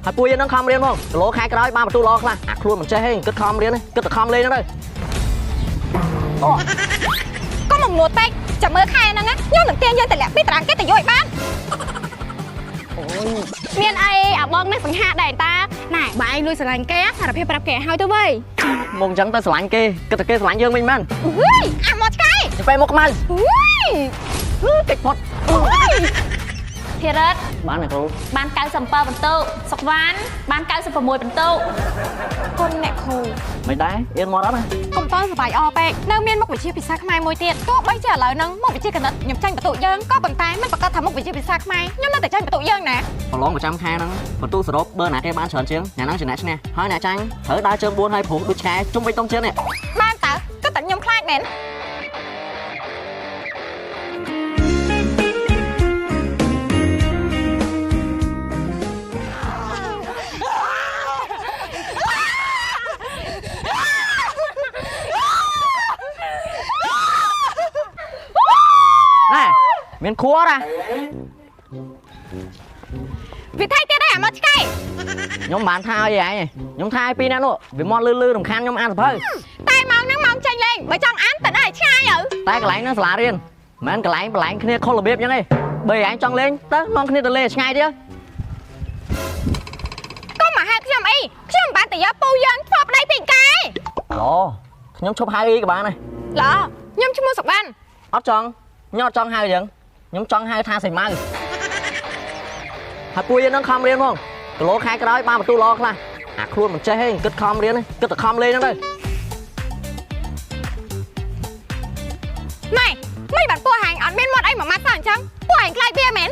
ហើយពួកយើងនឹងខំរៀនមកគីឡូខែក្រោយបានបន្ទូល្អខ្លះអាខ្លួនមិនចេះហេគិតខំរៀនគិតតែខំលេងហ្នឹងទៅក៏មកងួតពេកចាំមើលខែហ្នឹងខ្ញុំនឹងទាញយើងទៅលាក់ពីតារាងគេទៅយកឲ្យបានមានអីអាបងនេះសង្ហាដែរតាណែបើឯងលួចស្រឡាញ់គេសារភាពប្រាប់គេឲ្យទៅវិញមកអញ្ចឹងទៅស្រឡាញ់គេគិតតែគេស្រឡាញ់យើងវិញមែនអើយអាមកឆ្កែទៅពេលមកខ្មៅកិច្ចផុតធីរិតបានណាគ្រូបាន97បន្ទុកសុកវ៉ាន់បាន96បន្ទុកគុណអ្នកគ្រូមិនដែរអៀនមកអត់ណាកុំតន់សប្បាយអពេកនៅមានមុខវិជ្ជាភាសាខ្មែរមួយទៀតទោះបីជាឥឡូវហ្នឹងមុខវិជ្ជាគណិតខ្ញុំចាញ់បន្ទុកយើងក៏ប៉ុន្តែមិនប្រកាសថាមុខវិជ្ជាភាសាខ្មែរខ្ញុំនៅតែចាញ់បន្ទុកយើងណាប្រឡងប្រចាំខែហ្នឹងបន្ទុកសរុបបើណាគេបានច្រើនជាងអ្នកហ្នឹងជាអ្នកឈ្នះហើយអ្នកចាញ់ត្រូវដើរជើង4ហើយព្រោះដូចឆ្កែជុំវិញតុងជើងនេះបានតើគិតតែខ្ញុំខ្លាចមែនមានខួរណាវាថៃទៀតដែរអាមកឆ្កែខ្ញុំបានថាឲ្យឯងខ្ញុំថាឲ្យពីរនាក់នោះវាមកលឺរំខានខ្ញុំអានសភៅតែម៉ោងហ្នឹងម៉ោងចាញ់លេងបើចង់អានទៅដល់ឆ្ងាយទៅតែកន្លែងហ្នឹងសាលារៀនមិនកន្លែងបន្លែងគ្នាខុសរបៀបអញ្ចឹងឯងបើឯងចង់លេងទៅនាំគ្នាទៅលេងឆ្ងាយទៀតកុំមកហៅខ្ញុំអីខ្ញុំបានតែយកពូយើងធ្វើប្តីពីកែអូខ្ញុំឈប់ហៅអីក៏បានដែរឡខ្ញុំឈ្មោះសុកបានអត់ចង់ខ្ញុំអត់ចង់ហៅយើងខ្ញុំចង់ហៅថាសៃម៉ៅហើយពួកយើងនឹងខំរៀនផងគីឡូខែក្រោយបានបន្ទូល្អខ្លះអាខ្លួនមិនចេះហេគិតខំរៀនគិតតែខំលេងហ្នឹងទៅណែមិនបានពួកហាញអត់មានមាត់អីមួយម៉ាត់សោះអញ្ចឹងពួកហាញខ្លាចវាមែន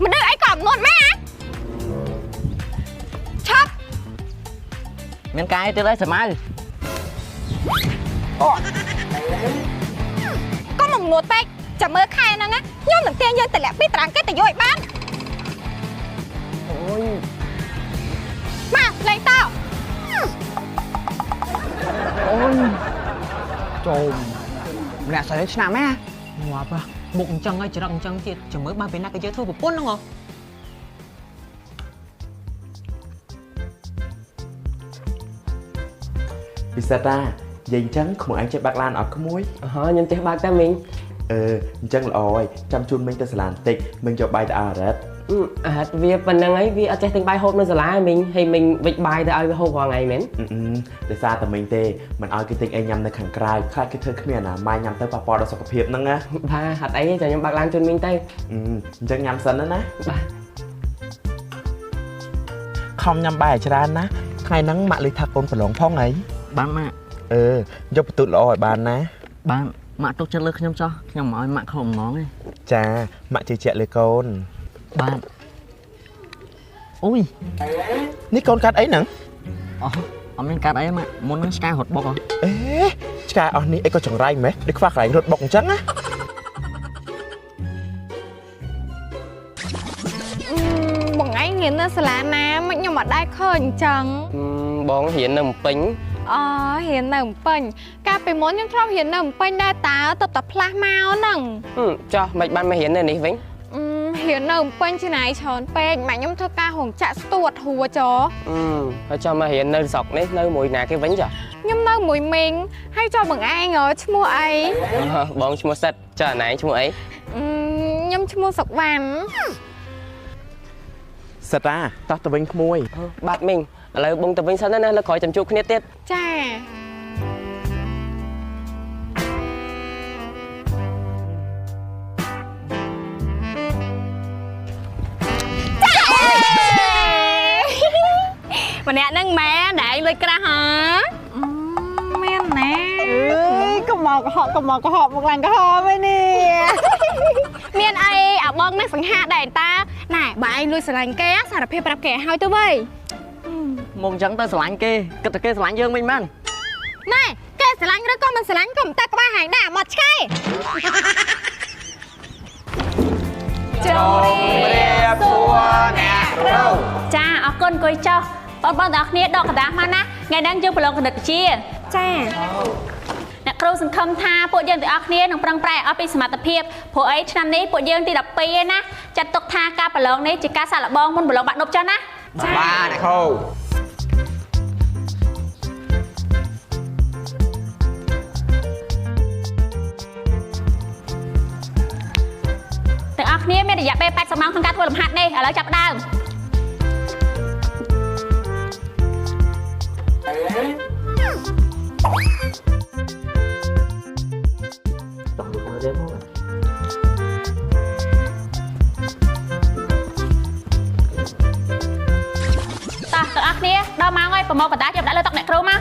មិនដឹងអីក៏អំនួតម៉ែឆាប់មានកាយទៀតហើយសៃម៉ៅក៏មកងួតពេកចាំមើលខែហ្នឹងខ្ញុំនឹងទាញយើងទៅលាក់ពីតារាងគេទៅយកឲ្យបានអូយមកលេងតោអូយចូលម្នាក់ស្រីឆ្នាំហ៎ងាប់មុខអញ្ចឹងហើយច្រឹកអញ្ចឹងទៀតចាំមើលបានពេលណាគេយកធ្វើប្រពន្ធហ្នឹងហ៎ពិសេសតានិយាយអញ្ចឹងក្មួយឯងចេះបាក់ឡានអត់ក្មួយខ្ញុំចេះបាក់តែមីងអញ្ចឹងល្អហើយចាំជូនមីងទៅសាលាបន្តិចមីងយកបាយទៅអារ៉ាត់អារ៉ាត់វាប៉ុណ្្នឹងហើយវាអត់ចេះទិញបាយហូបនៅសាលាមីងហើយមីងវិចបាយទៅឲ្យវាហូបរាល់ថ្ងៃមែនដោយសារតែមីងទេមិនឲ្យគេទិញអីញ៉ាំនៅខាងក្រៅខ្លាចគេធ្វើគ្មានអនាម័យញ៉ាំទៅប៉ះពាល់ដល់សុខភាពហ្នឹងណាបាទអត់អីទេចាំខ្ញុំបាក់ឡានជូនមីងទៅអញ្ចឹងញ៉ាំសិនណាបាទខំញ៉ាំបាយឲ្យច្រើនណាថ្ងៃហ្នឹងម៉ាក់លេខថាកូនប្រឡងផងអីបានម៉ាក់យកបន្ទូល្អឲ្យបានណាបានម៉ាក់ទុកចិត្តលើខ្ញុំចោះខ្ញុំមិនឲ្យម៉ាក់ខំងងទេចាម៉ាក់ជឿជាក់លើកូនបានអូយនេះកូនកាត់អីហ្នឹងអត់មានកាត់អីម៉ាក់មុនហ្នឹងឆ្កែរត់បុកឆ្កែអស់នេះអីក៏ចង្រៃម៉េះដូចខ្វះកន្លែងរត់បុកអញ្ចឹងណាបងឯងរៀននៅសាលាណាមិនខ្ញុំអត់ដែរឃើញអញ្ចឹងបងរៀននៅភ្នំពេញរៀននៅភ្នំពេញកាលពីមុនខ្ញុំធ្លាប់រៀននៅភ្នំពេញដែរតើទៅតែផ្លាស់មកហ្នឹងចុះមិនបានមករៀននៅនេះវិញរៀននៅភ្នំពេញច្នៃច្រើនពេកម៉ាក់ខ្ញុំធ្វើការរោងចក្រស្ទួតហួរចហើយចុះមករៀននៅស្រុកនេះនៅមួយណាគេវិញចុះខ្ញុំនៅមួយមីងហើយចុះបងឯងឈ្មោះអីបងឈ្មោះសិតចុះណែឈ្មោះអីខ្ញុំឈ្មោះសុកវ៉ាន់សិតតាតោះទៅវិញក្មួយបាទមីងឥឡូវបងទៅវិញសិនណាលើក្រោយចាំជួបគ្នាទៀតចាម្នាក់ហ្នឹងម៉ែដែលលុយក្រាស់ហ៎មែនណាកុំមកកុហកមកឡើងកុហកវិញនេះមានអីអាបងនេះសង្ហាដែរតាណែបើឯងលួចស្រឡាញ់គេសារភាពប្រាប់គេឲ្យទៅវិញមកអញ្ចឹងទៅស្រឡាញ់គេគិតតែគេស្រឡាញ់យើងមិនមែនណែគេស្រឡាញ់ឬក៏មិនស្រឡាញ់ក៏មិនតែក្បាលហាញដែរមកឆ្កែចូលរៀបសួរអ្នកគ្រូចាអរគុណគួយចុះបងប្អូនទាំងគ្នាដកកណ្ដាស់មកណាថ្ងៃហ្នឹងយើងប្រឡងគណិតវិទ្យាចាអ្នកគ្រូសង្ឃឹមថាពួកយើងទាំងអស់គ្នានឹងប្រឹងប្រែងអស់ពីសមត្ថភាពព្រោះអីឆ្នាំនេះពួកយើងទី12ឯណាចាត់ទុកថាការប្រឡងនេះជាការសាកល្បងមុនប្រឡងបាក់ឌុបចុះណា Ba này khô. ទាំងអស់គ្នាមានរយៈពេល80ម៉ោងក្នុងការធ្វើលំហាត់នេះឥឡូវចាប់ផ្ដើម Tổng được mà đếm không? តោះទាំងអស់គ្នាដល់ម៉ោងហើយប្រមូលកណ្ដាលចាប់ដាក់លើតុអ្នកគ្រូមក ទាំ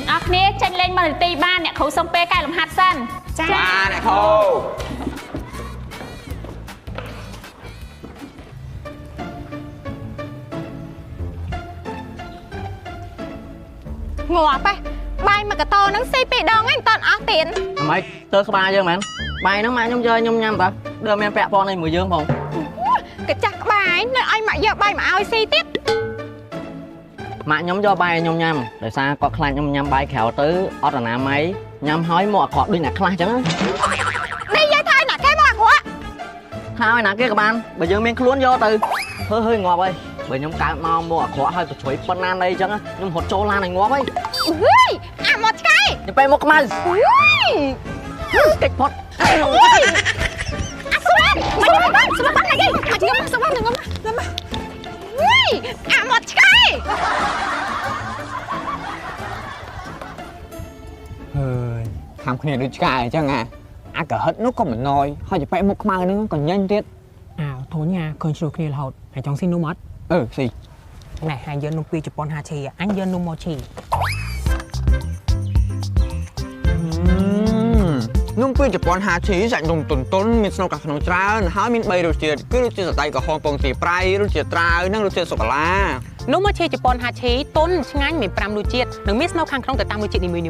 ងអស់គ្នាចេញលេង1នាទីបានអ្នកគ្រូសុំពេលកែលំហាត់សិន Ba này khô. ងាប់ហ៎បាយមួយកតោហ្នឹងស៊ីពីរដងហ្នឹងមិនតន់អស់ទៀត Mày tớ có ba dương mà bài nó mà nhom chơi nhom nhăm ta đưa men pẹ pon này mùi dương không កញ្ចាស់ក្បាយនៅឲ្យមកយកបាយមកឲ្យស៊ីទៀត mạ nhom cho bài nhom nhăm để sao có khăn nhom nhăm bài khéo tới ở là nào máy nhăm hói mọ cọt đuôi nè khăn chẳng នេះយាយថាណាគេមកគាត់ hai nè kia các bạn bây giờ men luôn vô từ hơi hơi ngọt ơi bởi nhom cá mau mua cọt hơi chuối banan đây chẳng nhom hột trâu lan này ngọt ấy អើយអាមកឆ្កែ nhom pe một cái អើយ kịch phốt អាស្វានមកយកបានស្វានបានអីមកយកស្វាននឹងមកអើយអាមកឆ្កែ Hơi. Tham kia đứa trai chứ à. À cả hết nó có mình nói. Hơi chỉ phải một mai nữa còn nhanh tiết. À thôi nha, con chưa kia là hột. Hãy chọn xin nụ mất. Gì. Này hai dân nụ pi chụp con hà chì à. Anh dân nụ mò chì. Nung pi chụp con hà chì dạy đồng tuần tuần mình snow cả phần trái há mình bay rồi chuyện cứ rồi chuyện tay cả hòn bông tì prai rồi chuyện trái năng rồi chuyện sô cô la នោះមកជាជប៉ុនហាឈីតុនឆ្ងាញ់មាន5រសជាតិនិងមានស្នូលខាងក្នុងទៅតាមរសជាតិនីមួយៗ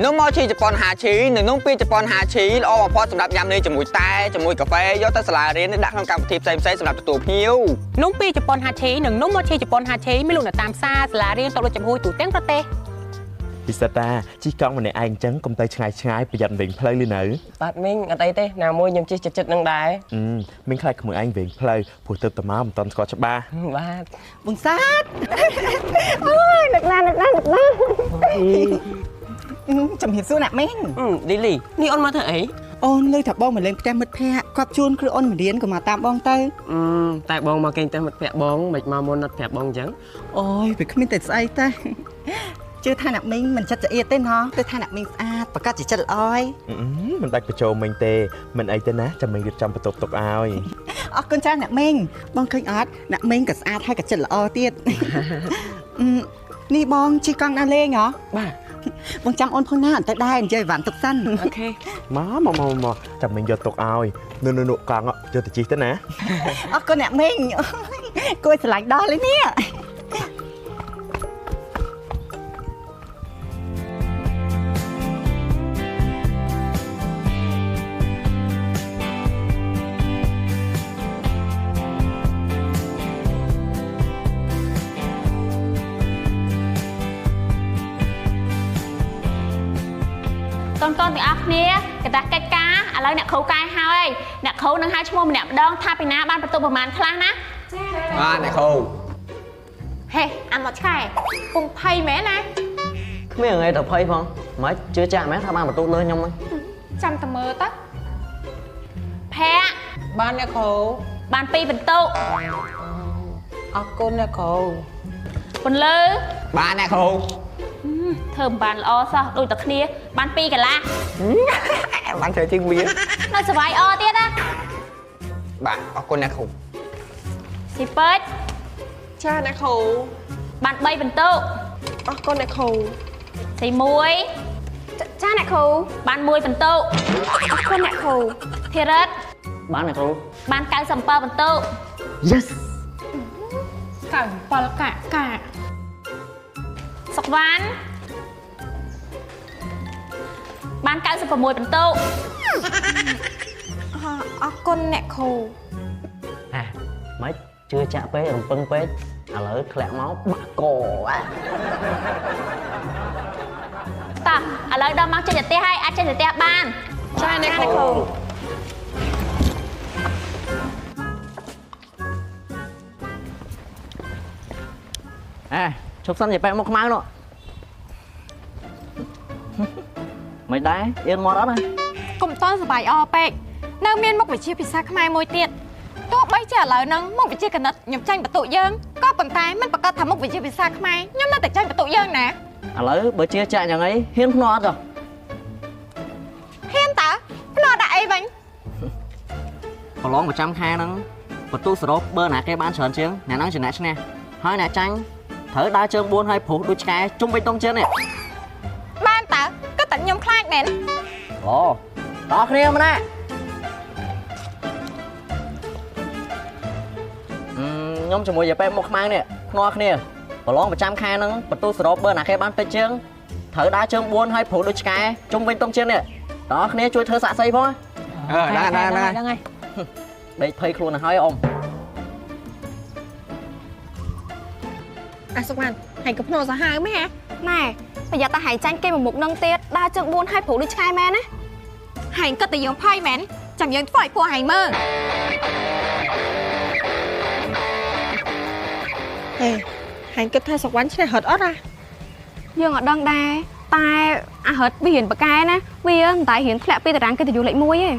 នោះមកជាជប៉ុនហាឈីនិងនំពីជប៉ុនហាឈីល្អបំផុតសម្រាប់ញ៉ាំនេះជាមួយតែជាមួយកាហ្វេយកទៅសាលារៀនដាក់ក្នុងកម្មវិធីផ្សេងៗសម្រាប់ទទួលភ្ញៀវនំពីជប៉ុនហាឈីនិងនំមកជាជប៉ុនហាឈីមានលក់នៅតាមផ្សារសាលារៀនតូចដូចចំហួយទូទាំងប្រទេស ពិសិដ្ឋតាជីកង់ម្នាក់ឯងចឹងកុំទៅឆ្ងាយឆ្ងាយប្រយ័ត្នវិញផ្លូវលឺនៅ បាទមីងអត់អីទេណាមួយខ្ញុំជិះចិត្តនឹងដែរ មានខ្លាចក្មួយឯងវិញផ្លូវព្រោះទៅតមកមិនតន់ស្គាល់ច្បាស់ បាទ បងសាទអូយនឹកណាស់នឹកណាស់នឹកណាស់ចំហៀបសួរណាក់មែន លីលីនេះអូនមកធ្វើអី អូនលើថាបងមកលេងផ្ទះមិត្តភ័ក្តិគាត់ជូនគ្រូអូនមករៀនក៏មកតាមបងទៅ តែបងមកគេងទៅមិត្តភក្តិបងមិនមកមុនអត់ប្រាប់បងអញ្ចឹង អូយវាគ្មានតែស្អីទេជឿថាអ្នកមីងមិនចិត្តចៀតទេណោះទៅថាអ្នកមីងស្អាតប្រកាសជាចិត្តល្អហើយ មិនដាច់បញ្ចូលមិញទេមិនអីទេណាចាំមិញរៀបចំបន្ទប់ទុកឲ្យ អរគុណច្រើនអ្នកមីងបងឃើញអត់អ្នកមីងក៏ស្អាតហើយក៏ចិត្តល្អទៀតនេះបងជិះកង់ណាលេងហ៎ បាទ បងចាំអូនផងណាអត់ទៅដែរនិយាយវ៉ាន់ទុកសិន អូខេ មកចាំមិញយកទុកឲ្យនៅកង់យកទៅជិះទៅណា អរគុណអ្នកមីងគួយស្រឡាញ់ដល់លេនេះ កូនៗទាំងអស់គ្នាកតាកិច្ចការឥឡូវអ្នកគ្រូកែហើយអ្នកគ្រូនឹងហៅឈ្មោះម្នាក់ម្ដងថាពីណាបានបន្ទុកប្រមាណខ្លះណា បាទអ្នកគ្រូ ហេអាមកឆ្កែពងភ័យមែនណា គ្មានថ្ងៃទៅភ័យផងមិនជឿចាក់មែនថាបានបន្ទុកលើខ្ញុំហ្នឹង ចាំតែមើលទៅភ័ក្រ បាទអ្នកគ្រូ បាន2បន្ទុក អរគុណអ្នកគ្រូ ពន្លឺ បាទអ្នកគ្រូ ធ្វើមិនបានល្អសោះដូចតែគ្នាបាន2កន្លះ បានធ្វើជាងវា នៅសវាយអទៀតណា បាទអរគុណអ្នកគ្រូ ស៊ីពេច ចាអ្នកគ្រូ បាន3បន្ទុក អរគុណអ្នកគ្រូ ស៊ី1ចាអ្នកគ្រូបាន1បន្ទុក អរគុណអ្នកគ្រូ ធីរិត bán này cô បាន97បន្ទុក yes 97កាសុកវ៉ាន់បាន96បន្ទុក អ con nè khổ À mấy chưa chạ pé rừng pưng pé à lỡ lẹ máu bạc cổ á តោះឥឡូវដល់មកចេញទៅផ្ទះហើយអាចចេញទៅផ្ទះបាន cha nè khổ À chụp sân vậy pé một máu nữa mấy đá yên mò đó này កុំតន់សបាយអពេកនៅមានមុខវិជ្ជាភាសាខ្មែរមួយទៀតទោះបីជាឥឡូវហ្នឹងមុខវិជ្ជាគណិតខ្ញុំចាញ់បន្ទុកយើងក៏ប៉ុន្តែមិនប្រកាសថាមុខវិជ្ជាភាសាខ្មែរខ្ញុំនៅតែចាញ់បន្ទុកយើងណា à lỡ bữa chia chạy nhà ấy hiên nó rồi ហ៊ានតើភ្នាល់ដាក់អីវិញ còn lón 100 khai nắng bật tu sờ bơ nè cái ban sờn chiếng nè nắng chỉ nè nè hơi nè tranh thử đa chương buôn hay phủ đôi cái chung bên tông trên này បានតើក៏តែខ្ញុំខ្លាចមែន ồ đó kia mà nè nhóm cho mùi giờ pe một mang nè no kia còn lón 100 khai nắng bật tu sờ bơ nè cái ban tây chiếng thử đa chương buôn hay phủ đôi cái chung bên tông trên này đó kia chui thơ xạ xây thôi ដែរ đây thấy luôn là hơi ôm អាសុកបានហើយកភ្នោសាហាវមែនហ៎ ណែប្រយ័ត្នតែហែងចាញ់គេមួយមុខនឹងទៀតដើរជើង4ហើយព្រោះដូចឆ្កែមែនណាហែងគិតតែយើងផៃមែនចាំយើងធ្វើឲ្យពួកហែងមើល ហេហើយកគិតថាសុកវ៉ាន់ឆ្នេះហត់អត់ហ៎ យើងអត់ដឹងដែរតែអាហិតវារៀនបកកែណាវាតែរៀនធ្លាក់ពីតារាងកិត្តិយសលេខ1ឯង